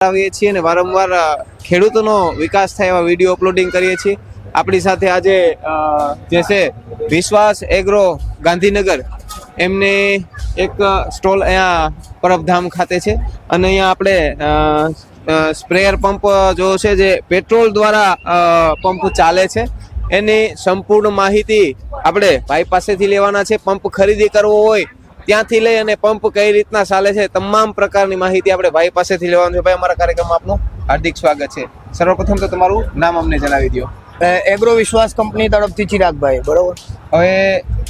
આવીએ છીએ અને વારંવાર ખેડૂતોનો વિકાસ થાય એવા વિડીયો અપલોડિંગ કરીએ છીએ. આપણી સાથે આજે જે છે વિશ્વાસ એગ્રો ગાંધીનગર એમને એક સ્ટોલ અહીંયા પરબધામ ખાતે છે અને અહીંયા આપણે સ્પ્રેયર પંપ જો છે જે પેટ્રોલ દ્વારા પંપ ચાલે છે એની સંપૂર્ણ માહિતી આપણે ભાઈ પાસેથી લેવાના છે. પંપ ખરીદી કરવો હોય ત્યાંથી લઈ અને પંપ કઈ રીતના ચાલે છે તમામ પ્રકારની માહિતી આપણે ભાઈ પાસેથી લેવાનું છે. ભાઈ, અમારા કાર્યક્રમમાં આપનું હાર્દિક સ્વાગત છે. સર્વપ્રથમ તો તમારું નામ અમને જણાવી દો. એગ્રો વિશ્વાસ કંપની તરફથી ચિરાગભાઈ. બરોબર. હવે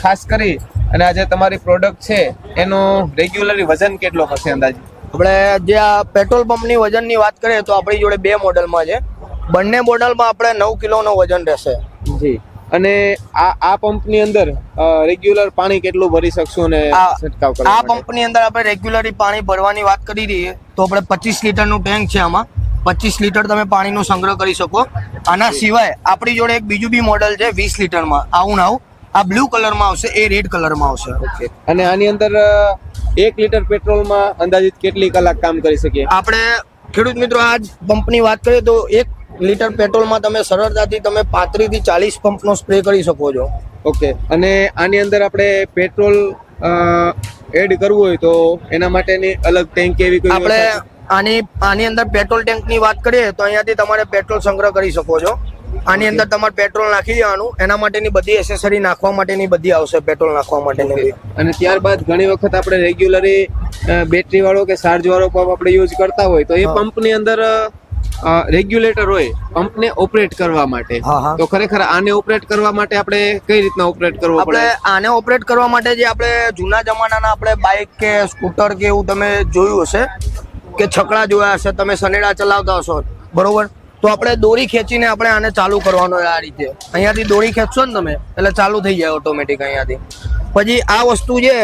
ખાસ કરી અને આજે તમારી પ્રોડક્ટ છે એનો રેગ્યુલરી વજન કેટલો હશે અંદાજે? આપણે જે આ પેટ્રોલ પંપની વજનની વાત કરીએ તો આપણી જોડે બે મોડલમાં છે. બંને મોડલમાં આપણે 9 કિલોનો વજન રહેશે. જી. અને આ પંપની અંદર રેગ્યુલર પાણી કેટલું ભરી શકશું અને છંટકાવ કરવા આ પંપની અંદર આપણે રેગ્યુલરી પાણી ભરવાની વાત કરી રહીએ તો આપણે 25 લીટરનું ટેન્ક છે. આમાં 25 લીટર તમે પાણીનો સંગ્રહ કરી શકો. આના સિવાય આપણી જોડે એક બીજું બી મોડલ છે 20 લીટરમાં. આવું આ બ્લુ કલરમાં આવશે, એ રેડ કલરમાં આવશે. ઓકે. અને આની અંદર 1 લીટર પેટ્રોલમાં અંદાજિત કેટલી કલાક કામ કરી શકીએ આપણે? ખેડૂત મિત્રો, આ પંપની વાત કરીએ તો 1 લીટર પેટ્રોલમાં તમે સરળતાથી 35 થી 40 પંપનો સ્પ્રે કરી શકો છો. ઓકે. અને આની અંદર આપણે પેટ્રોલ એડ કરવું હોય તો એના માટેની અલગ ટેન્ક એવી કોઈ આપણે આની અંદર પેટ્રોલ ટેન્કની વાત કરીએ તો અહીંયાથી તમારે પેટ્રોલ સંગ્રહ કરી શકો છો. આની અંદર તમારે પેટ્રોલ નાખી દેવાનું. એના માટેની બધી એસેસરી નાખવા માટેની બધી આવશે, પેટ્રોલ નાખવા માટેની. અને ત્યારબાદ ઘણી વખત આપણે રેગ્યુલરી બેટરી વાળો કે ચાર્જ વાળો પંપ આપણે યુઝ કરતા હોય તો એ પંપની અંદર રેગ્યુલેટર હોય પંપને ઓપરેટ કરવા માટે. તો ખરેખર આને ઓપરેટ કરવા માટે આપણે કઈ રીતના ઓપરેટ કરવો પડે? આપણે આને ઓપરેટ કરવા માટે જે આપણે જૂના જમાનાના આપણે બાઇક કે સ્કૂટર કે એવું તમે જોયું હશે કે છકડા જોયા હશે, તમે સનેડા ચલાવતા હશો, બરોબર? તો આપણે દોરી ખેંચીને આપણે આને ચાલુ કરવાનો. આ રીતે અહીંયાથી દોરી ખેંચશો ને તમે એટલે ચાલુ થઈ જાય ઓટોમેટિક અહીંયાથી. પછી આ વસ્તુ જે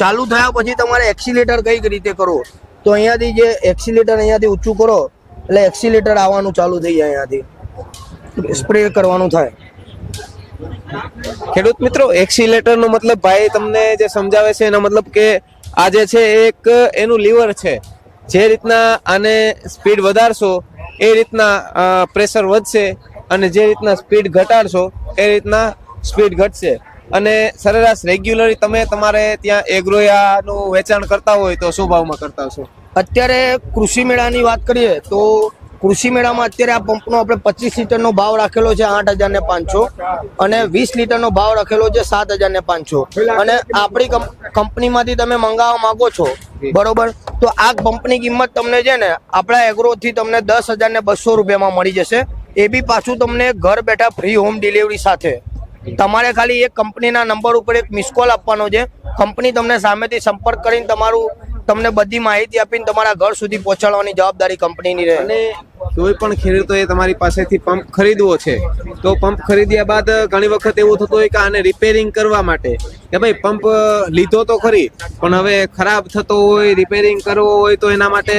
ચાલુ થયા પછી તમારે એક્સિલેટર કઈ રીતે કરવું તો અહીંયાથી જે એક્સિલેટર અહીંયાથી ઊંચું કરો એટલે એક્સિલેટર આવવાનું ચાલુ થઈ જાય. અહીંયાથી સ્પ્રે કરવાનું થાય. ખેડૂત મિત્રો, એક્સિલેટર નો મતલબ ભાઈ તમને જે સમજાવે છે એનો મતલબ કે આ જે છે એક એનું લીવર છે. જે રીતના આને સ્પીડ વધારશો એ રીતના પ્રેશર વધશે અને જે રીતના સ્પીડ ઘટાડશો એ રીતના સ્પીડ ઘટશે. અને સરેરાશ રેગ્યુલરી તમે તમારે ત્યાં એગ્રોયાનું વેચાણ કરતા હોય તો શું ભાવમાં કરતા હશો? અત્યારે કૃષિ મેળાની વાત કરીએ તો કૃષિ મેળામાં અત્યારે આ પંપનો આપણે 25 લીટરનો ભાવ રાખેલો છે 8,500 અને 20 લીટરનો ભાવ રાખેલો છે 7,500. અને આપણી કંપનીમાંથી તમે મંગાવવા માંગો છો, બરોબર, તો આ પંપની કિંમત તમને છે ને આપણા એગ્રોથી તમને 10,200 રૂપિયામાં મળી જશે. એ બી પાછું તમને ઘર બેઠા ફ્રી હોમ ડિલિવરી સાથે. તમારે ખાલી એક કંપનીના નંબર ઉપર એક મિસ કોલ આપવાનો છે. કંપની તમને સામેથી સંપર્ક કરીને તમને બધી માહિતી આપીને તમારા ઘર સુધી પહોંચાડવાની જવાબદારી કંપનીની રહે. અને કોઈ પણ ખેડૂતોએ તમારી પાસેથી પંપ ખરીદવો છે તો પંપ ખરીદ્યા બાદ ઘણી વખત એવું થતું હોય કે આને રિપેરિંગ કરવા માટે કે ભાઈ પંપ લીધો તો ખરી પણ હવે ખરાબ થતો હોય, રિપેરિંગ કરવો હોય તો એના માટે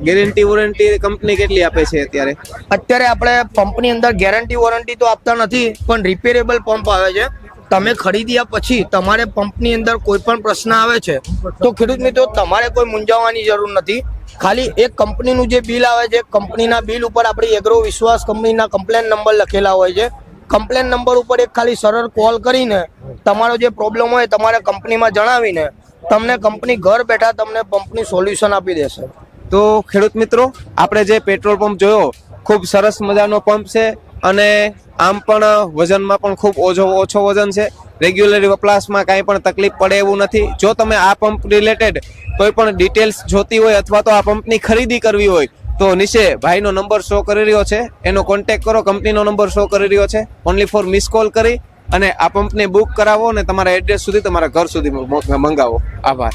ગેરંટી વોરંટી કંપની કેટલી આપે છે અત્યારે? અત્યારે આપણે પંપની અંદર ગેરંટી વોરંટી તો આપતા નથી પણ રિપેરેબલ પંપ આવે છે. તમે ખરીદ્યા પછી તમારે પંપની અંદર કોઈ પણ પ્રશ્ન આવે છે તો ખેડૂત મિત્રો તમારે કોઈ મૂંઝાવવાની જરૂર નથી. ખાલી એક કંપનીનું જે બિલ આવે છે, કંપનીના બિલ ઉપર આપણી એગ્રો વિશ્વાસ કંપનીના કમ્પ્લેન નંબર લખેલા હોય છે. કમ્પ્લેન નંબર ઉપર એક ખાલી સરળ કોલ કરીને તમારો જે પ્રોબ્લેમ હોય તમારે કંપનીમાં જણાવીને તમને કંપની ઘર બેઠા તમને પંપની સોલ્યુશન આપી દેશે. તો ખેડૂત મિત્રો, આપણે જે પેટ્રોલ પંપ જોયો ખૂબ સરસ મજાનો પંપ છે અને આમ પણ વજનમાં પણ ખૂબ ઓછો વજન છે. રેગ્યુલરી વપરાશમાં કાંઈ પણ તકલીફ પડે એવું નથી. જો તમે આ પંપ રિલેટેડ કોઈ પણ ડિટેલ્સ જોતી હોય અથવા તો આ પંપની ખરીદી કરવી હોય તો નીચે ભાઈનો નંબર શો કરી રહ્યો છે, એનો કોન્ટેક્ટ કરો. કંપનીનો નંબર શો કરી રહ્યો છે. ઓનલી ફોર મિસ કોલ કરી અને આ પંપને બુક કરાવો અને તમારા એડ્રેસ સુધી તમારા ઘર સુધી મંગાવો. આભાર.